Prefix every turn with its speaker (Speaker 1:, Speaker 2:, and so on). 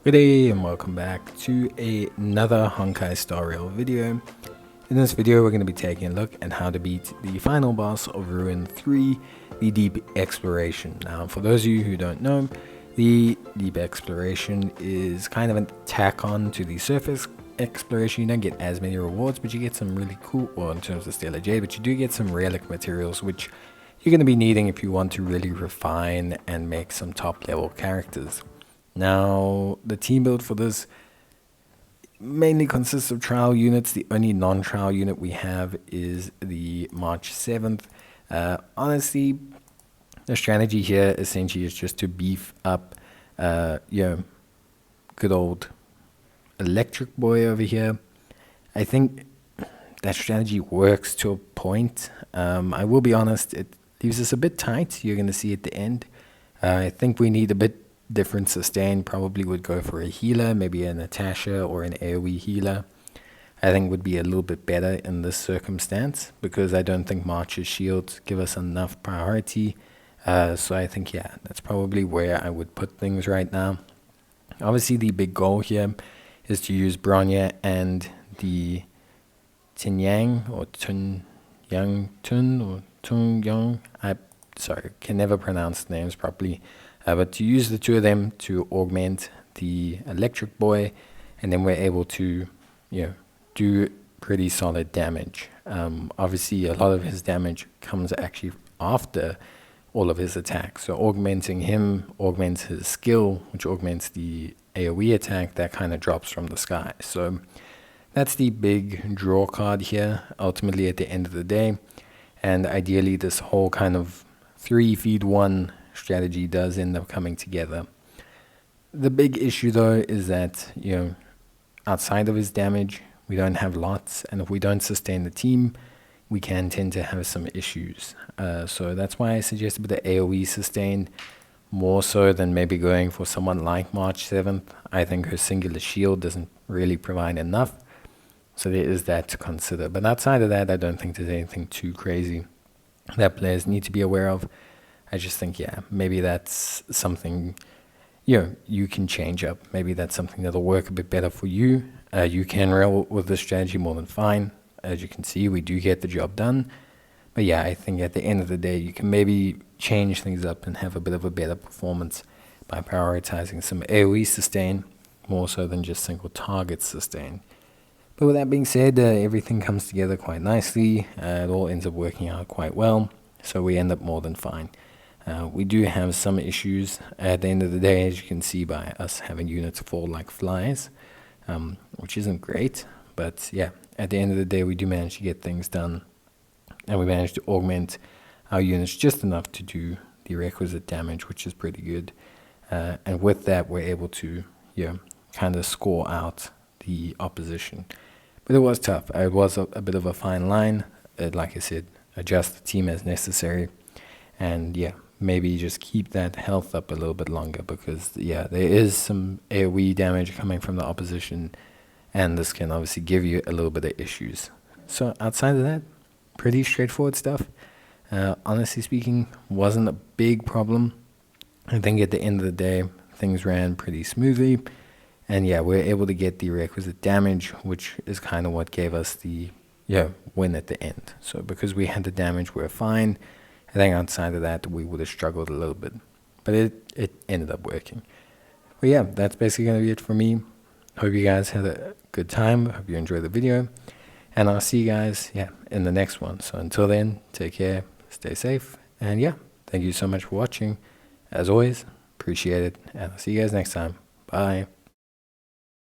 Speaker 1: Good day and welcome back to another Honkai Star Rail video. In this video we're going to be taking a look at how to beat the final boss of Ruin 3, the Deep Exploration. Now for those of you who don't know, the Deep Exploration is kind of an tack on to the Surface Exploration. You don't get as many rewards, but you get some really cool, well in terms of Stellar Jade, but you do get some relic materials which you're going to be needing if you want to really refine and make some top level characters. Now, the team build for this mainly consists of trial units. The only non-trial unit we have is the March 7th. Honestly, the strategy here essentially is just to beef up, good old Electric Boy over here. I think that strategy works to a point. I will be honest, it leaves us a bit tight. You're going to see at the end. I think we need a bit different sustain. Probably would go for a healer, maybe a Natasha or an AoE healer. I think would be a little bit better in this circumstance because I don't think March's shields give us enough priority. So I think, yeah, that's probably where I would put things right now. Obviously, the big goal here is to use Bronya and the Tinyang or Tun or Tung Yang. Sorry, can never pronounce the names properly. But to use the two of them to augment the Electric Boy, and then we're able to, do pretty solid damage. Obviously, a lot of his damage comes actually after all of his attacks. So augmenting him augments his skill, which augments the AoE attack that kind of drops from the sky. So that's the big draw card here, ultimately at the end of the day. And ideally, this whole kind of 3 feed 1 strategy does end up coming together. The big issue though is that, outside of his damage, we don't have lots, and if we don't sustain the team, we can tend to have some issues. So that's why I suggest a bit of AoE sustain, more so than maybe going for someone like March 7th. I think her singular shield doesn't really provide enough, so there is that to consider. But outside of that, I don't think there's anything too crazy that players need to be aware of. I just think, yeah, maybe that's something, you can change up. Maybe that's something that'll work a bit better for you. You can rail with this strategy more than fine. As you can see, we do get the job done. But yeah, I think at the end of the day, you can maybe change things up and have a bit of a better performance by prioritizing some AoE sustain, more so than just single target sustain. But with that being said, everything comes together quite nicely. It all ends up working out quite well. So we end up more than fine. We do have some issues at the end of the day, as you can see by us having units fall like flies, which isn't great. But yeah, at the end of the day, we do manage to get things done, and we manage to augment our units just enough to do the requisite damage, which is pretty good. And with that, we're able to, kind of score out the opposition. But it was tough. It was a bit of a fine line. Like I said, adjust the team as necessary. And yeah, maybe just keep that health up a little bit longer because, yeah, there is some AoE damage coming from the opposition. And this can obviously give you a little bit of issues. So outside of that, pretty straightforward stuff. Honestly speaking, wasn't a big problem. I think at the end of the day, things ran pretty smoothly. And yeah, we're able to get the requisite damage, which is kind of what gave us the win at the end. So because we had the damage, we're fine. I think outside of that, we would have struggled a little bit. But it ended up working. But yeah, that's basically going to be it for me. Hope you guys had a good time. Hope you enjoyed the video. And I'll see you guys, in the next one. So until then, take care, stay safe. And yeah, thank you so much for watching. As always, appreciate it. And I'll see you guys next time. Bye.